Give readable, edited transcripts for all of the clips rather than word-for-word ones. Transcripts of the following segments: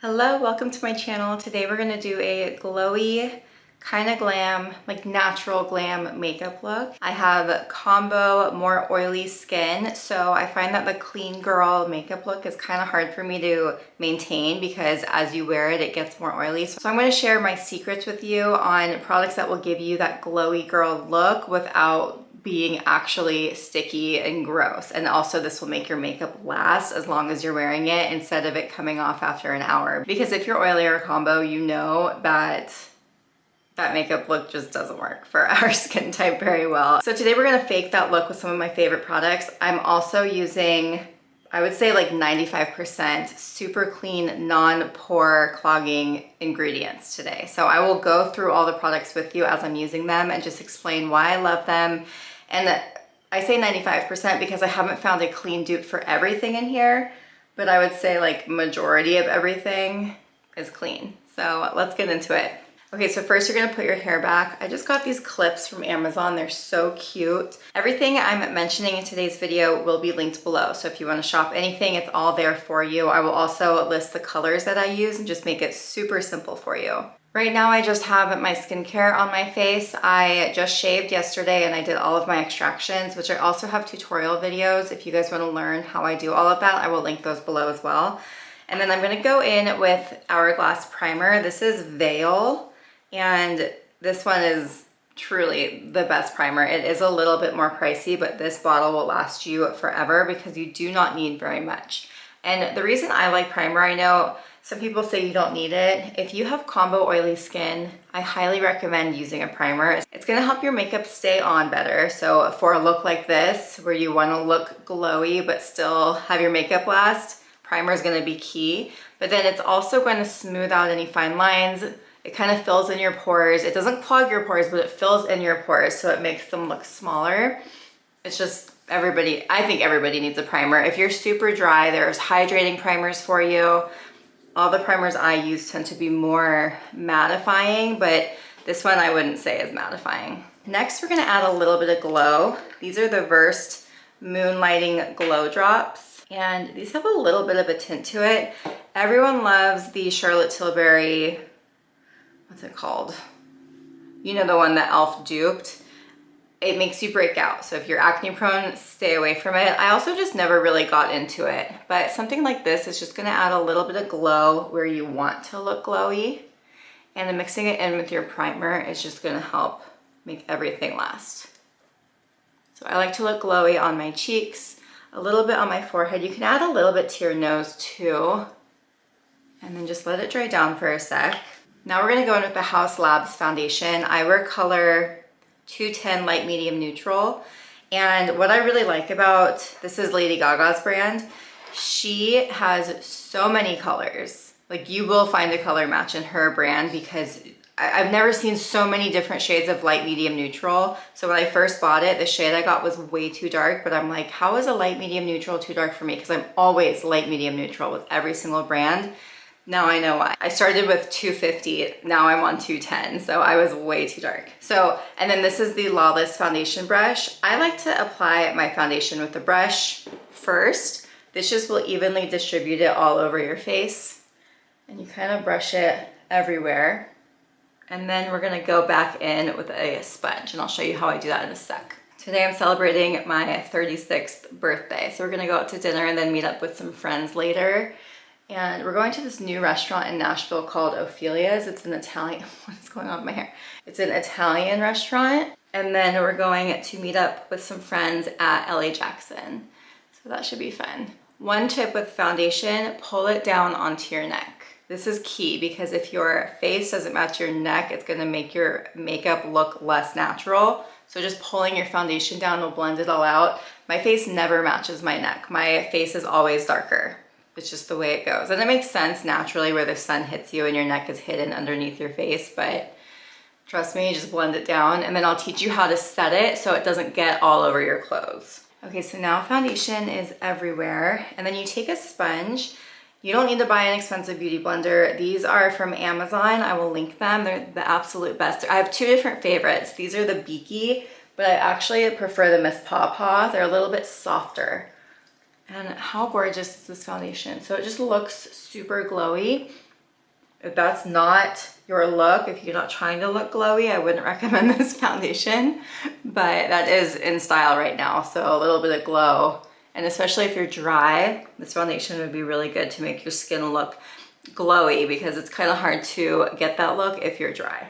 Hello, welcome to my channel. Today we're gonna do a glowy, kind of glam, like natural glam makeup look. I have combo, more oily skin, so I find that the clean girl makeup look is kind of hard for me to maintain because as you wear it, it gets more oily. So I'm gonna share my secrets with you on products that will give you that glowy girl look without being actually sticky and gross. And also this will make your makeup last as long as you're wearing it instead of it coming off after an hour. Because if you're oily or combo, you know that that makeup look just doesn't work for our skin type very well. So today we're gonna fake that look with some of my favorite products. I'm also using, I would say like 95% super clean, non-pore clogging ingredients today. So I will go through all the products with you as I'm using them and just explain why I love them. And I say 95% because I haven't found a clean dupe for everything in here, but I would say like majority of everything is clean. So let's get into it. Okay, so first you're gonna put your hair back. I just got these clips from Amazon. They're so cute. Everything I'm mentioning in today's video will be linked below. So if you wanna shop anything, it's all there for you. I will also list the colors that I use and just make it super simple for you. Right now I just have my skincare on my face. I just shaved yesterday and I did all of my extractions, which I also have tutorial videos. If you guys wanna learn how I do all of that, I will link those below as well. And then I'm gonna go in with Hourglass Primer. This is Veil. And this one is truly the best primer. It is a little bit more pricey, but this bottle will last you forever because you do not need very much. And the reason I like primer, I know some people say you don't need it. If you have combo oily skin, I highly recommend using a primer. It's gonna help your makeup stay on better. So for a look like this, where you wanna look glowy but still have your makeup last, primer is gonna be key. But then it's also gonna smooth out any fine lines. It kind of fills in your pores. It doesn't clog your pores, but it fills in your pores, so it makes them look smaller. It's just I think everybody needs a primer. If you're super dry, there's hydrating primers for you. All the primers I use tend to be more mattifying, but this one I wouldn't say is mattifying. Next, we're gonna add a little bit of glow. These are the Versed Moonlighting Glow Drops, and these have a little bit of a tint to it. Everyone loves the Charlotte Tilbury, what's it called? You know, the one that e.l.f. duped. It makes you break out. So if you're acne prone, stay away from it. I also just never really got into it, but something like this is just gonna add a little bit of glow where you want to look glowy. And then mixing it in with your primer is just gonna help make everything last. So I like to look glowy on my cheeks, a little bit on my forehead. You can add a little bit to your nose too. And then just let it dry down for a sec. Now we're gonna go in with the Haus Labs foundation. I wear color 210 light medium neutral. And what I really like about, this is Lady Gaga's brand. She has so many colors. Like you will find a color match in her brand because I've never seen so many different shades of light medium neutral. So when I first bought it, the shade I got was way too dark, but I'm like, how is a light medium neutral too dark for me? Because I'm always light medium neutral with every single brand. Now I know why. I started with 250, now I'm on 210, so I was way too dark. So, and then this is the Lawless foundation brush. I like to apply my foundation with the brush first. This just will evenly distribute it all over your face. And you kind of brush it everywhere. And then we're gonna go back in with a sponge, and I'll show you how I do that in a sec. Today I'm celebrating my 36th birthday, so we're gonna go out to dinner and then meet up with some friends later. And we're going to this new restaurant in Nashville called Ophelia's. It's an Italian, what is going on with my hair? It's an Italian restaurant. And then we're going to meet up with some friends at LA Jackson. So that should be fun. One tip with foundation, pull it down onto your neck. This is key because if your face doesn't match your neck, it's gonna make your makeup look less natural. So just pulling your foundation down will blend it all out. My face never matches my neck. My face is always darker. It's just the way it goes. And it makes sense naturally where the sun hits you and your neck is hidden underneath your face, but trust me, just blend it down. And then I'll teach you how to set it so it doesn't get all over your clothes. Okay, so now foundation is everywhere. And then you take a sponge. You don't need to buy an expensive beauty blender. These are from Amazon. I will link them. They're the absolute best. I have two different favorites. These are the Beaky, but I actually prefer the Miss Paw. They're a little bit softer. And how gorgeous is this foundation? So it just looks super glowy. If that's not your look, if you're not trying to look glowy, I wouldn't recommend this foundation, but that is in style right now. So a little bit of glow, and especially if you're dry, this foundation would be really good to make your skin look glowy, because it's kind of hard to get that look if you're dry.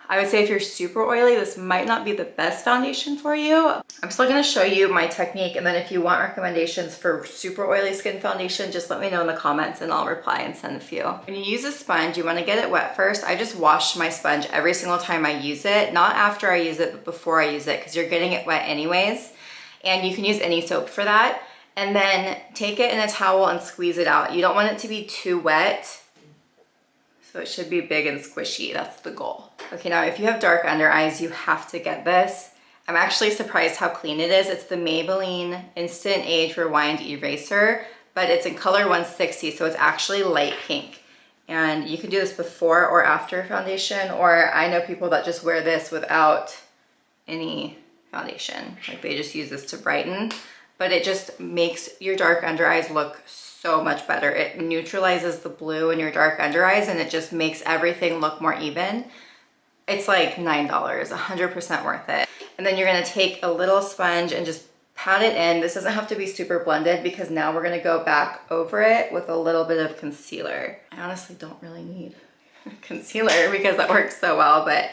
I would say if you're super oily, this might not be the best foundation for you. I'm still gonna show you my technique, and then if you want recommendations for super oily skin foundation, just let me know in the comments and I'll reply and send a few. When you use a sponge, you wanna get it wet first. I just wash my sponge every single time I use it, not after I use it, but before I use it, because you're getting it wet anyways. And you can use any soap for that. And then take it in a towel and squeeze it out. You don't want it to be too wet, so it should be big and squishy. That's the goal. Okay, now if you have dark under eyes, you have to get this. I'm actually surprised how clean it is. It's the Maybelline Instant Age Rewind Eraser, but it's in color 160, so it's actually light pink. And you can do this before or after foundation, or I know people that just wear this without any foundation. Like they just use this to brighten, but it just makes your dark under eyes look so much better. It neutralizes the blue in your dark under eyes, and it just makes everything look more even. It's like $9, 100% worth it. And then you're gonna take a little sponge and just pat it in. This doesn't have to be super blended, because now we're gonna go back over it with a little bit of concealer. I honestly don't really need concealer because that works so well, but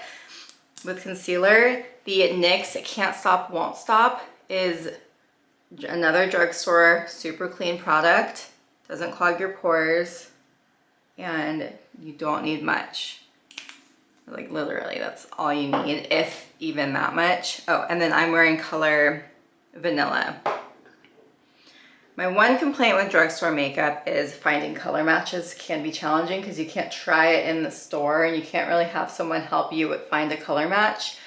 with concealer, the NYX Can't Stop, Won't Stop is another drugstore, super clean product. Doesn't clog your pores, and you don't need much. Like literally, that's all you need, if even that much. Oh, and then I'm wearing color Vanilla. My one complaint with drugstore makeup is finding color matches can be challenging, because you can't try it in the store and you can't really have someone help you find a color match.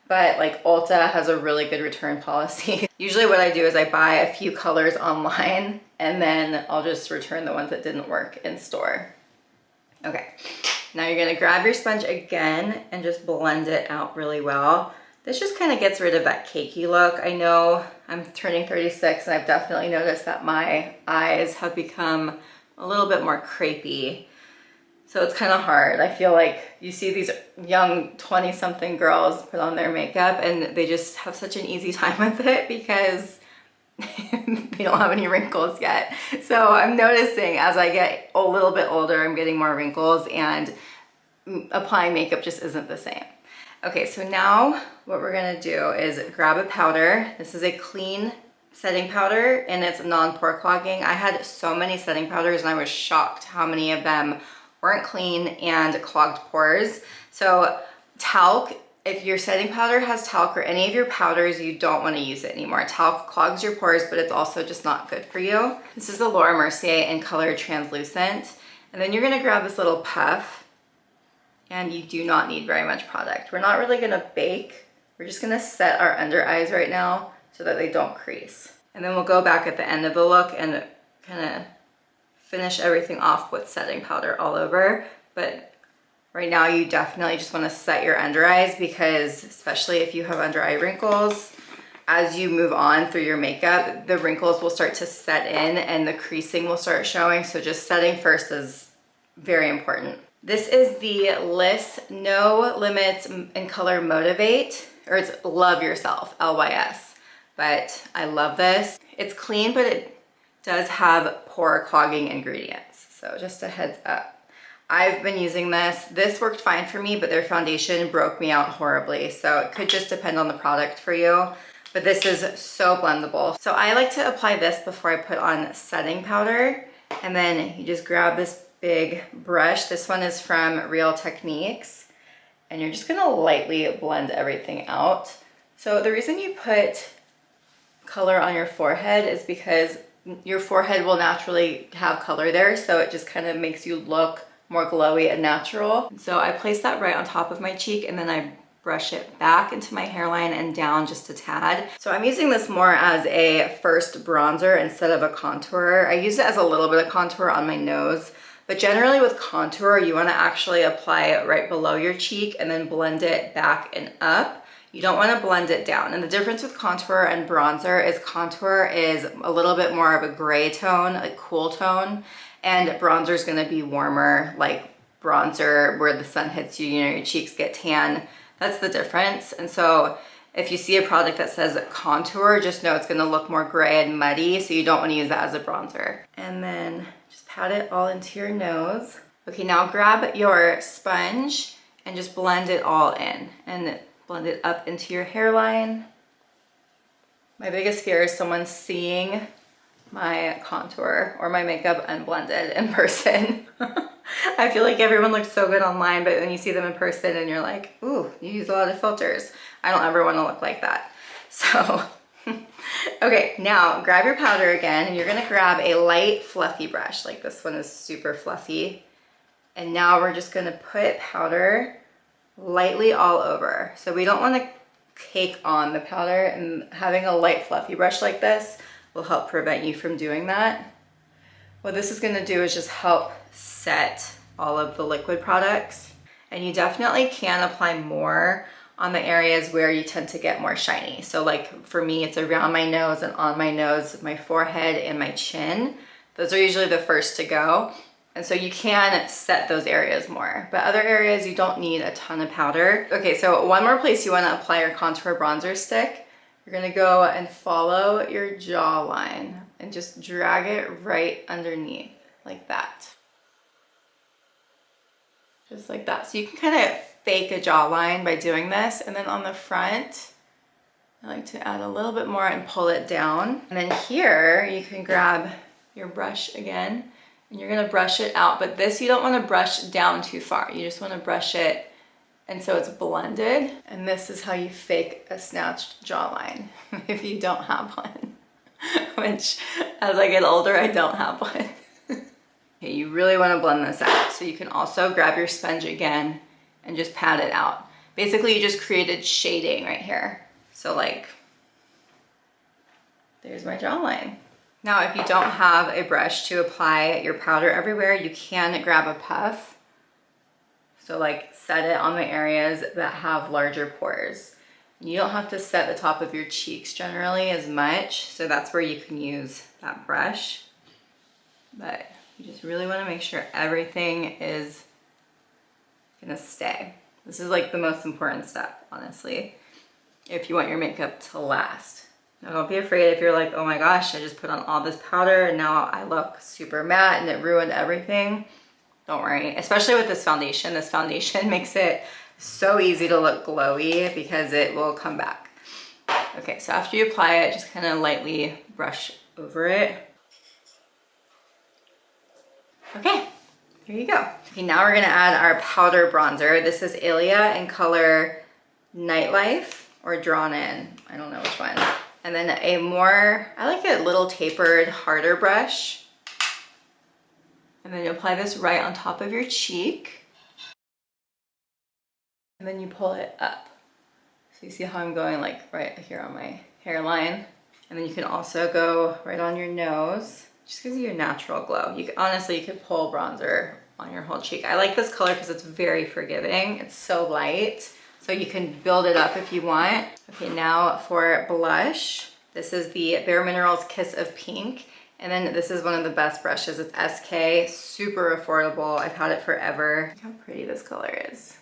But like Ulta has a really good return policy. Usually what I do is I buy a few colors online, and then I'll just return the ones that didn't work in store. Okay, now you're gonna grab your sponge again and just blend it out really well. This just kind of gets rid of that cakey look. I know I'm turning 36, and I've definitely noticed that my eyes have become a little bit more crepey. So it's kind of hard. I feel like you see these young 20-something girls put on their makeup and they just have such an easy time with it because they don't have any wrinkles yet. So I'm noticing as I get a little bit older, I'm getting more wrinkles, and applying makeup just isn't the same. Okay, so now what we're gonna do is grab a powder. This is a clean setting powder, and it's non-pore clogging. I had so many setting powders and I was shocked how many of them weren't clean and clogged pores. So talc, if your setting powder has talc or any of your powders, you don't want to use it anymore. Talc clogs your pores, but it's also just not good for you. This is the Laura Mercier in color Translucent. And then you're gonna grab this little puff, and you do not need very much product. We're not really gonna bake. We're just gonna set our under eyes right now so that they don't crease. And then we'll go back at the end of the look and kind of finish everything off with setting powder all over. But right now you definitely just want to set your under eyes, because especially if you have under eye wrinkles, as you move on through your makeup, the wrinkles will start to set in and the creasing will start showing. So just setting first is very important. This is the Liss No Limits in color Motivate, or it's Love Yourself, LYS. But I love this. It's clean, but it does have pore clogging ingredients. So just a heads up. I've been using this. This worked fine for me, but their foundation broke me out horribly. So it could just depend on the product for you, but this is so blendable. So I like to apply this before I put on setting powder. And then you just grab this big brush. This one is from Real Techniques. And you're just gonna lightly blend everything out. So the reason you put color on your forehead is because your forehead will naturally have color there, so it just kind of makes you look more glowy and natural. So I place that right on top of my cheek, and then I brush it back into my hairline and down just a tad. So I'm using this more as a first bronzer instead of a contour. I use it as a little bit of contour on my nose, but generally with contour, you want to actually apply it right below your cheek and then blend it back and up. You don't want to blend it down. And the difference with contour and bronzer is contour is a little bit more of a gray tone, a cool tone, and bronzer is going to be warmer, like bronzer where the sun hits you, you know, your cheeks get tan. That's the difference. And so if you see a product that says contour, just know it's gonna look more gray and muddy, so you don't wanna use that as a bronzer. And then just pat it all into your nose. Okay, now grab your sponge and just blend it all in and blend it up into your hairline. My biggest fear is someone seeing my contour or my makeup unblended in person. I feel like everyone looks so good online, but when you see them in person and you're like, ooh, you use a lot of filters. I don't ever want to look like that. So, okay, now grab your powder again, and you're gonna grab a light fluffy brush. Like this one is super fluffy. And now we're just gonna put powder lightly all over. So we don't want to cake on the powder, and having a light fluffy brush like this will help prevent you from doing that. What this is gonna do is just help set all of the liquid products. And you definitely can apply more on the areas where you tend to get more shiny. So like for me, it's around my nose and on my nose, my forehead and my chin. Those are usually the first to go. And so you can set those areas more, but other areas you don't need a ton of powder. Okay, so one more place you wanna apply your contour bronzer stick. You're gonna go and follow your jawline and just drag it right underneath, like that. Just like that. So you can kind of fake a jawline by doing this. And then on the front, I like to add a little bit more and pull it down. And then here, you can grab your brush again, and you're gonna brush it out. But this, you don't wanna brush down too far. You just wanna brush it and so it's blended. And this is how you fake a snatched jawline if you don't have one. Which, as I get older, I don't have one. Okay, you really want to blend this out. So you can also grab your sponge again and just pat it out. Basically, you just created shading right here. So like, there's my jawline. Now, if you don't have a brush to apply your powder everywhere, you can grab a puff. So like, set it on the areas that have larger pores. You don't have to set the top of your cheeks generally as much, so that's where you can use that brush. But you just really want to make sure everything is gonna stay. This is like the most important step, honestly, if you want your makeup to last. Now don't be afraid if you're like, oh my gosh, I just put on all this powder and now I look super matte and it ruined everything. Don't worry, especially with this foundation. This foundation makes it so easy to look glowy because it will come back. Okay, so after you apply it, just kind of lightly brush over it. Okay, here you go. Okay, now we're gonna add our powder bronzer. This is Ilia in color Nightlife or Drawn In. I don't know which one. And then a more, I like a little tapered, harder brush. And then you apply this right on top of your cheek. And then you pull it up. So you see how I'm going like right here on my hairline. And then you can also go right on your nose. Just gives you a natural glow. You can, honestly, you could pull bronzer on your whole cheek. I like this color because it's very forgiving. It's so light. So you can build it up if you want. Okay, now for blush. This is the Bare Minerals Kiss of Pink. And then this is one of the best brushes. It's SK, super affordable. I've had it forever. Look how pretty this color is.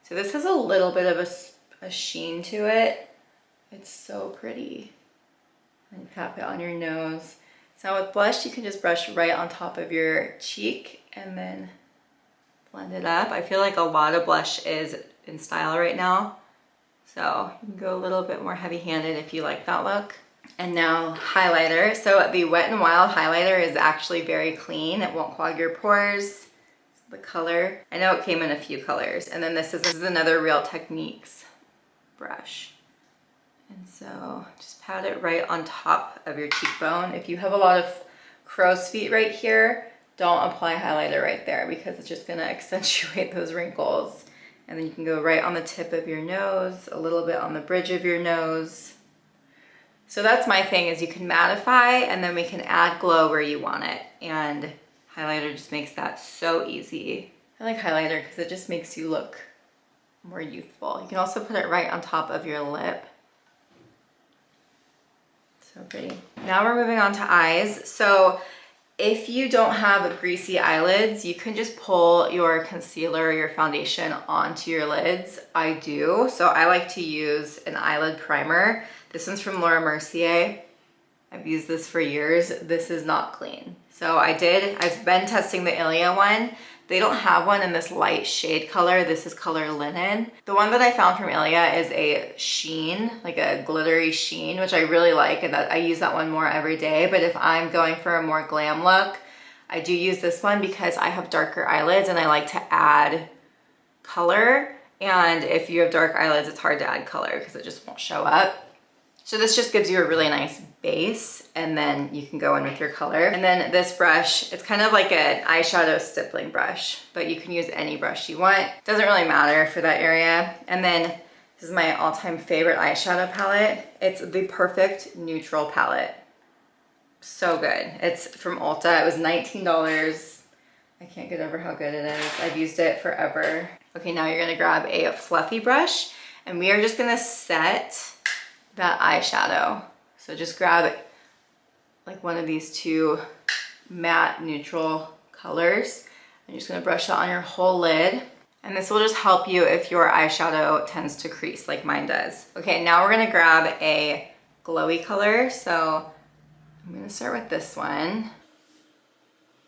So this has a little bit of a sheen to it. It's so pretty. And you tap it on your nose. So with blush, you can just brush right on top of your cheek and then blend it up. I feel like a lot of blush is in style right now. So you can go a little bit more heavy-handed if you like that look. And now highlighter. So the Wet n Wild highlighter is actually very clean. It won't clog your pores. The color, I know it came in a few colors. And then this is another Real Techniques brush. And so just pat it right on top of your cheekbone. If you have a lot of crow's feet right here, don't apply highlighter right there because it's just gonna accentuate those wrinkles. And then you can go right on the tip of your nose, a little bit on the bridge of your nose. So that's my thing, is you can mattify and then we can add glow where you want it. And highlighter just makes that so easy. I like highlighter because it just makes you look more youthful. You can also put it right on top of your lip. So pretty. Now we're moving on to eyes. So If you don't have greasy eyelids, you can just pull your concealer or your foundation onto your lids. I do, so I like to use an eyelid primer. This one's from Mercier. I've used this for years. This is not clean. So I've been testing the Ilia one. They don't have one in this light shade color. This is color Linen. The one that I found from Ilia is a sheen, like a glittery sheen, which I really like, and that I use that one more every day. But if I'm going for a more glam look, I do use this one because I have darker eyelids and I like to add color. And if you have dark eyelids, it's hard to add color because it just won't show up. So this just gives you a really nice base, and then you can go in with your color. And then this brush, it's kind of like an eyeshadow stippling brush, but you can use any brush you want. Doesn't really matter for that area. And then this is my all-time favorite eyeshadow palette. It's the Perfect Neutral palette. So good. It's from Ulta. It was $19. I can't get over how good it is. I've used it forever. Okay, now you're gonna grab a fluffy brush, and we are just gonna set that eyeshadow. So just grab it, like one of these two matte neutral colors. I'm just gonna brush that on your whole lid. And this will just help you if your eyeshadow tends to crease like mine does. Okay, now we're gonna grab a glowy color. So I'm gonna start with this one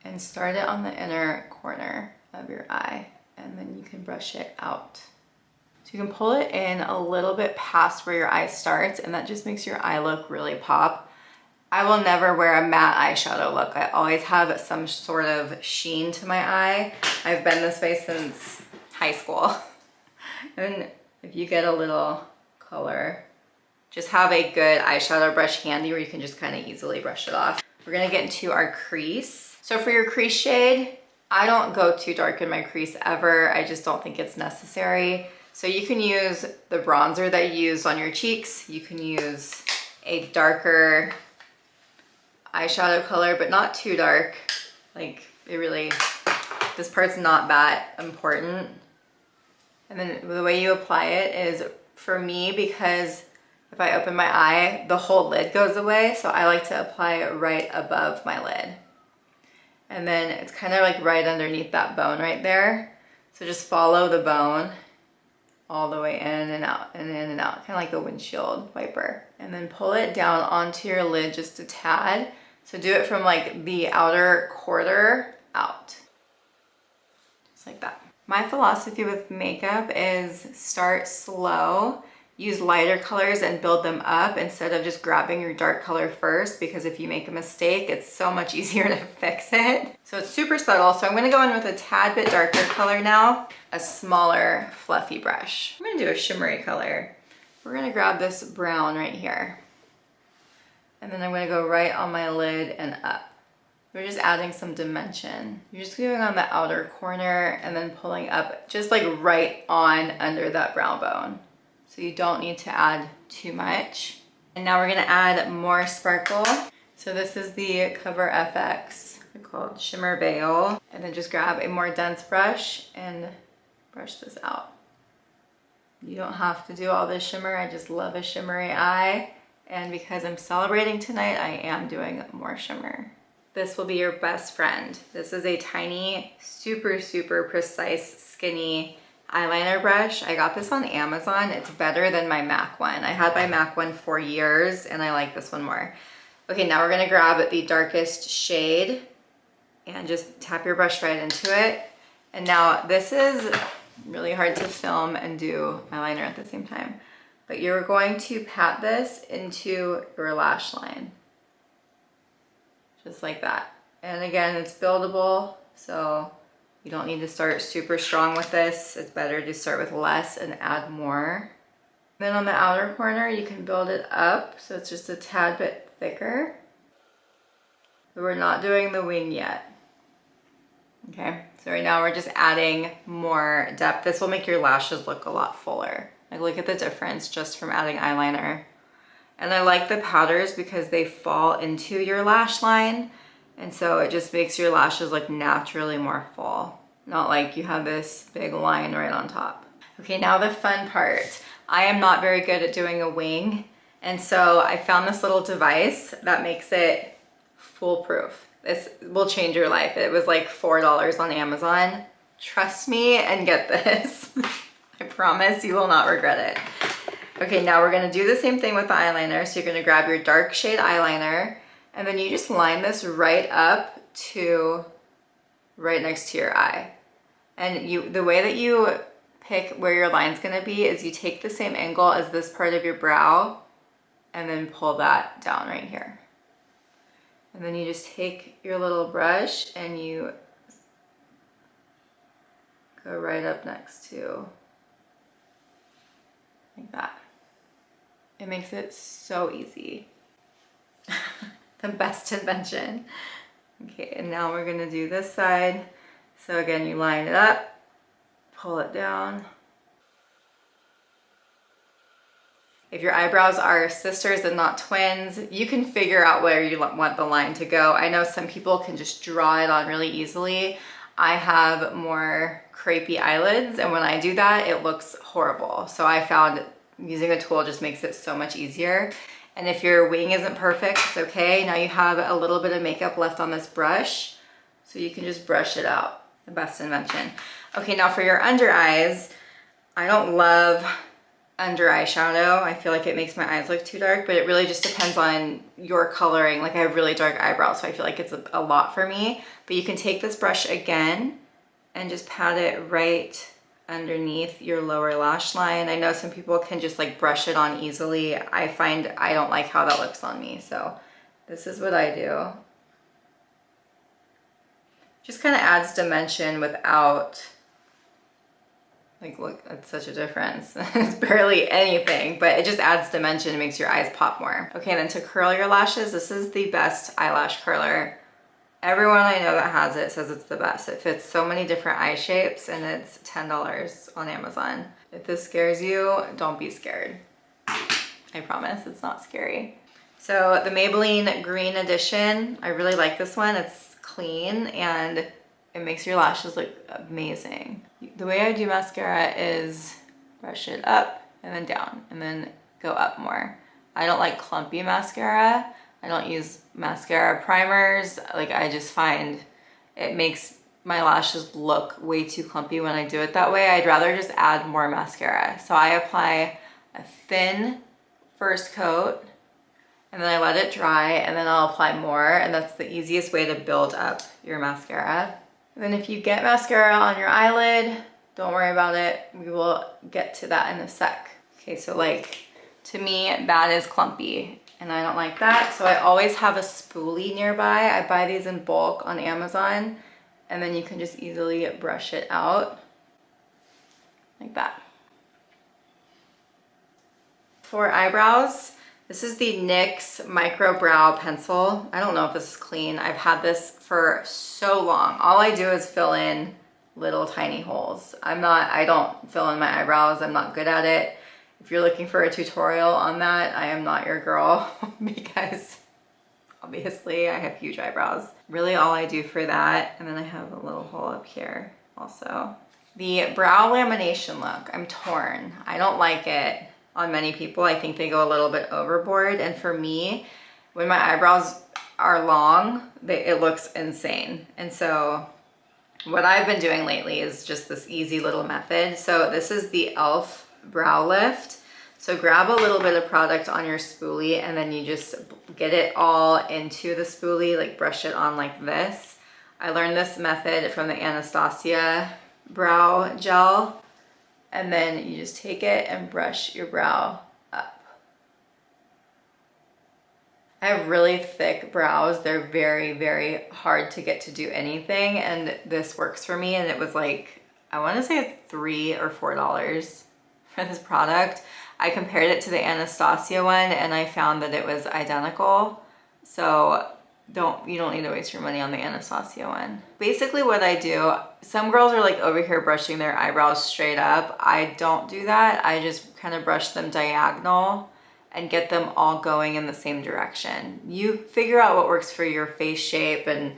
and start it on the inner corner of your eye. And then you can brush it out. So you can pull it in a little bit past where your eye starts, and that just makes your eye look really pop. I will never wear a matte eyeshadow look. I always have some sort of sheen to my eye. I've been this way since high school. And if you get a little color, just have a good eyeshadow brush handy where you can just kind of easily brush it off. We're gonna get into our crease. So for your crease shade, I don't go too dark in my crease ever. I just don't think it's necessary. So you can use the bronzer that you use on your cheeks. You can use a darker eyeshadow color, but not too dark. Like this part's not that important. And then the way you apply it is, for me, because if I open my eye, the whole lid goes away. So I like to apply it right above my lid. And then it's kind of like right underneath that bone right there. So just follow the bone all the way in and out and in and out, kind of like a windshield wiper. And then pull it down onto your lid just a tad. So do it from like the outer quarter out, just like that. My philosophy with makeup is start slow, use lighter colors and build them up instead of just grabbing your dark color first, because if you make a mistake, it's so much easier to fix it. So it's super subtle. So I'm gonna go in with a tad bit darker color now, a smaller fluffy brush. I'm gonna do a shimmery color. We're gonna grab this brown right here. And then I'm gonna go right on my lid and up. We're just adding some dimension. You're just going on the outer corner and then pulling up just like right on under that brown bone. So you don't need to add too much. And now we're gonna add more sparkle. So this is the Cover FX called Shimmer Veil. And then just grab a more dense brush and brush this out. You don't have to do all this shimmer. I just love a shimmery eye. And because I'm celebrating tonight, I am doing more shimmer. This will be your best friend. This is a tiny, super, super precise, skinny eyeliner brush. I got this on Amazon. It's better than my MAC one. I had my MAC one for years and I like this one more. Okay, now we're gonna grab the darkest shade and just tap your brush right into it. And now this is really hard to film and do eyeliner at the same time, but you're going to pat this into your lash line. Just like that. And again, it's buildable, so you don't need to start super strong with this. It's better to start with less and add more. Then on the outer corner, you can build it up so it's just a tad bit thicker. But we're not doing the wing yet. Okay, so right now we're just adding more depth. This will make your lashes look a lot fuller. Like, look at the difference just from adding eyeliner. And I like the powders because they fall into your lash line. And so it just makes your lashes look naturally more full. Not like you have this big line right on top. Okay, now the fun part. I am not very good at doing a wing. And so I found this little device that makes it foolproof. This will change your life. It was like $4 on Amazon. Trust me and get this. I promise you will not regret it. Okay, now we're gonna do the same thing with the eyeliner. So you're gonna grab your dark shade eyeliner and then you just line this right up to right next to your eye. And the way that you pick where your line's gonna be is you take the same angle as this part of your brow and then pull that down right here. And then you just take your little brush and you go right up next to, like that. It makes it so easy. The best invention. Okay, and now we're gonna do this side. So again, you line it up, pull it down. If your eyebrows are sisters and not twins, you can figure out where you want the line to go. I know some people can just draw it on really easily. I have more crepey eyelids, and when I do that, it looks horrible. So I found using a tool just makes it so much easier. And if your wing isn't perfect, it's okay. Now you have a little bit of makeup left on this brush, so you can just brush it out. The best invention. Okay, now for your under eyes, I don't love under eyeshadow. I feel like it makes my eyes look too dark, but it really just depends on your coloring. Like I have really dark eyebrows, so I feel like it's a lot for me. But you can take this brush again and just pat it right underneath your lower lash line. I know some people can just like brush it on easily. I find I don't like how that looks on me, so this is what I do. Just kind of adds dimension without, like, look, that's such a difference. It's barely anything, but it just adds dimension and makes your eyes pop more. Okay, and then to curl your lashes, this is the best eyelash curler. Everyone I know that has it says it's the best. It fits so many different eye shapes and it's $10 on Amazon. If this scares you, don't be scared. I promise it's not scary. So the Maybelline Green Edition, I really like this one. It's clean and it makes your lashes look amazing. The way I do mascara is brush it up and then down and then go up more. I don't like clumpy mascara. I don't use mascara primers. Like I just find it makes my lashes look way too clumpy when I do it that way. I'd rather just add more mascara. So I apply a thin first coat and then I let it dry and then I'll apply more, and that's the easiest way to build up your mascara. And then if you get mascara on your eyelid, don't worry about it. We will get to that in a sec. Okay, so like to me, that is clumpy and I don't like that. So I always have a spoolie nearby. I buy these in bulk on Amazon and then you can just easily brush it out like that. For eyebrows, this is the NYX Micro Brow Pencil. I don't know if this is clean. I've had this for so long. All I do is fill in little tiny holes. I don't fill in my eyebrows. I'm not good at it. If you're looking for a tutorial on that, I am not your girl because obviously I have huge eyebrows. Really all I do for that, and then I have a little hole up here also. The brow lamination look, I'm torn. I don't like it. On many people, I think they go a little bit overboard. And for me, when my eyebrows are long, it looks insane. And so what I've been doing lately is just this easy little method. So this is the e.l.f. Brow Lift. So grab a little bit of product on your spoolie and then you just get it all into the spoolie, like brush it on like this. I learned this method from the Anastasia brow gel. And then you just take it and brush your brow up. I have really thick brows. They're very, very hard to get to do anything. And this works for me. And it was like, I want to say $3 or $4 for this product. I compared it to the Anastasia one and I found that it was identical. So you don't need to waste your money on the Anastasia one. Basically what I do, some girls are like over here brushing their eyebrows straight up. I don't do that. I just kind of brush them diagonal and get them all going in the same direction. You figure out what works for your face shape and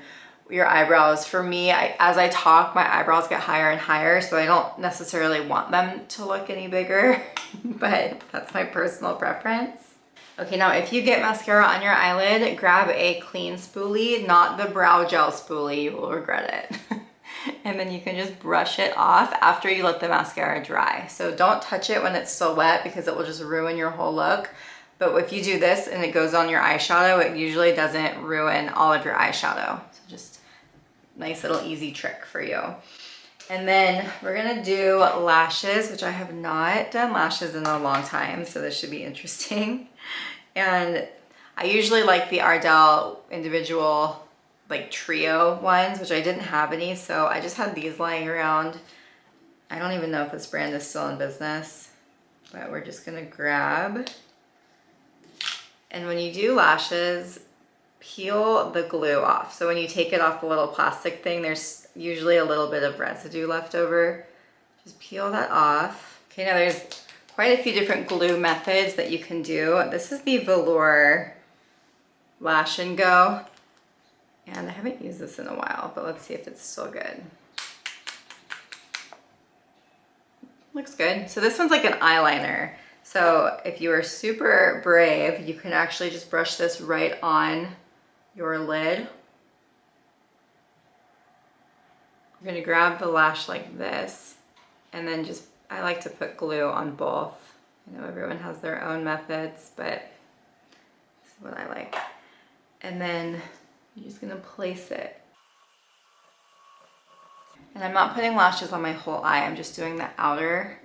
your eyebrows. For me, as I talk, my eyebrows get higher and higher, so I don't necessarily want them to look any bigger, but that's my personal preference. Okay, now if you get mascara on your eyelid, grab a clean spoolie, not the brow gel spoolie, you will regret it. And then you can just brush it off after you let the mascara dry. So don't touch it when it's still wet because it will just ruin your whole look. But if you do this and it goes on your eyeshadow, it usually doesn't ruin all of your eyeshadow. So just nice little easy trick for you. And then we're gonna do lashes, which I have not done lashes in a long time, so this should be interesting. And I usually like the Ardell individual like trio ones, which I didn't have any, so I just had these lying around. I don't even know if this brand is still in business, but we're just gonna grab. And when you do lashes, peel the glue off. So when you take it off the little plastic thing, there's usually a little bit of residue left over. Just peel that off. Okay, now there's quite a few different glue methods that you can do. This is the Velour Lash and Go. And I haven't used this in a while, but let's see if it's still good. Looks good. So this one's like an eyeliner. So if you are super brave, you can actually just brush this right on your lid. You're gonna grab the lash like this, and then just, I like to put glue on both. I know everyone has their own methods, but this is what I like. And then you're just gonna place it. And I'm not putting lashes on my whole eye, I'm just doing the outer.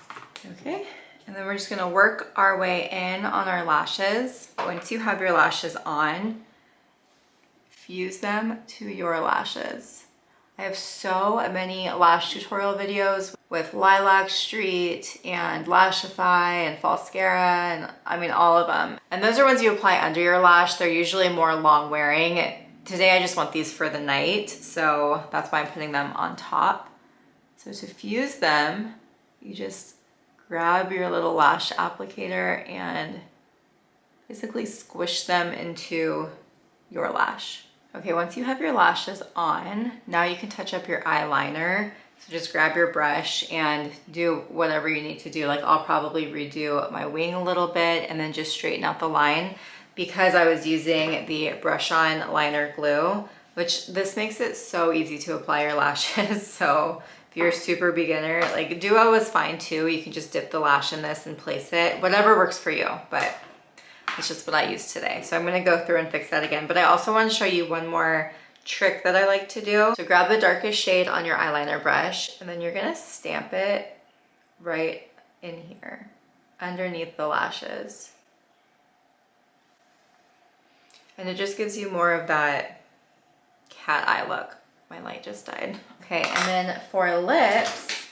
Okay, and then we're just gonna work our way in on our lashes. Once you have your lashes on, fuse them to your lashes. I have so many lash tutorial videos with Lilac St and Lashify and Mascara, and I mean all of them. And those are ones you apply under your lash. They're usually more long wearing. Today I just want these for the night, so that's why I'm putting them on top. So to fuse them, you just grab your little lash applicator and basically squish them into your lash. Okay, once you have your lashes on, now you can touch up your eyeliner. So just grab your brush and do whatever you need to do. Like I'll probably redo my wing a little bit and then just straighten out the line because I was using the brush-on liner glue, which this makes it so easy to apply your lashes. So if you're a super beginner, like Duo is fine too. You can just dip the lash in this and place it, whatever works for you, but it's just what I used today. So I'm gonna go through and fix that again. But I also wanna show you one more trick that I like to do. So grab the darkest shade on your eyeliner brush, and then you're gonna stamp it right in here, underneath the lashes. And it just gives you more of that cat eye look. My light just died. Okay, and then for lips,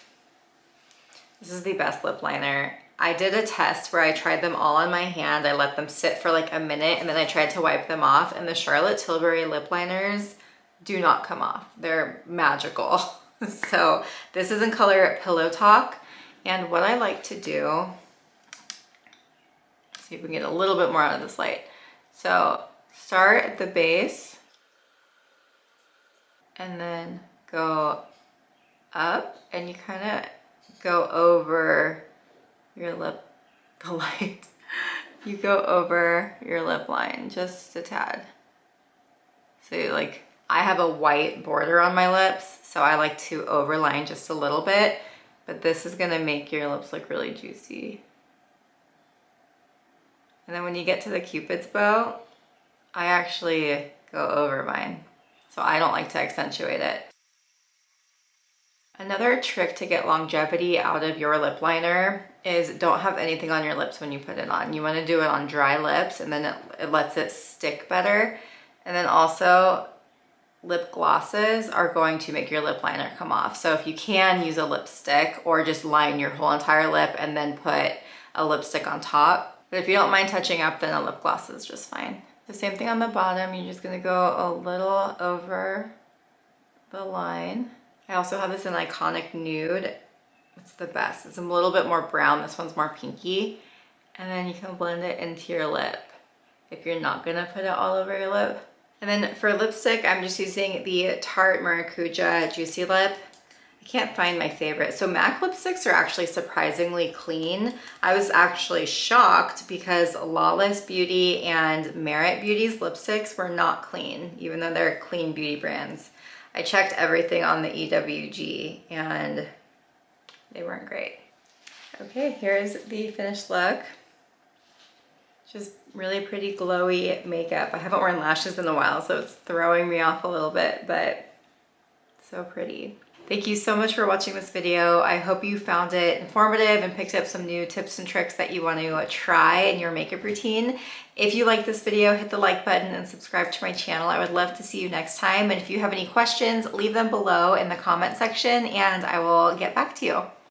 this is the best lip liner. I did a test where I tried them all on my hand. I let them sit for like a minute and then I tried to wipe them off, and the Charlotte Tilbury lip liners do not come off. They're magical. So this is in color Pillow Talk. And what I like to do, see if we can get a little bit more out of this light. So start at the base and then go up, and you kind of go over your lip, the light. You go over your lip line just a tad. So like, I have a white border on my lips, so I like to overline just a little bit, but this is gonna make your lips look really juicy. And then when you get to the Cupid's bow, I actually go over mine. So I don't like to accentuate it. Another trick to get longevity out of your lip liner is don't have anything on your lips when you put it on. You want to do it on dry lips, and then it lets it stick better. And then also lip glosses are going to make your lip liner come off. So if you can, use a lipstick or just line your whole entire lip and then put a lipstick on top. But if you don't mind touching up, then a lip gloss is just fine. The same thing on the bottom. You're just gonna go a little over the line. I also have this in Iconic Nude. It's the best. It's a little bit more brown. This one's more pinky. And then you can blend it into your lip if you're not gonna put it all over your lip. And then for lipstick, I'm just using the Tarte Maracuja Juicy Lip. I can't find my favorite. So MAC lipsticks are actually surprisingly clean. I was actually shocked because Lawless Beauty and Merit Beauty's lipsticks were not clean, even though they're clean beauty brands. I checked everything on the EWG and they weren't great. Okay, here's the finished look. Just really pretty glowy makeup. I haven't worn lashes in a while, so it's throwing me off a little bit, but so pretty. Thank you so much for watching this video. I hope you found it informative and picked up some new tips and tricks that you want to try in your makeup routine. If you like this video, hit the like button and subscribe to my channel. I would love to see you next time. And if you have any questions, leave them below in the comment section and I will get back to you.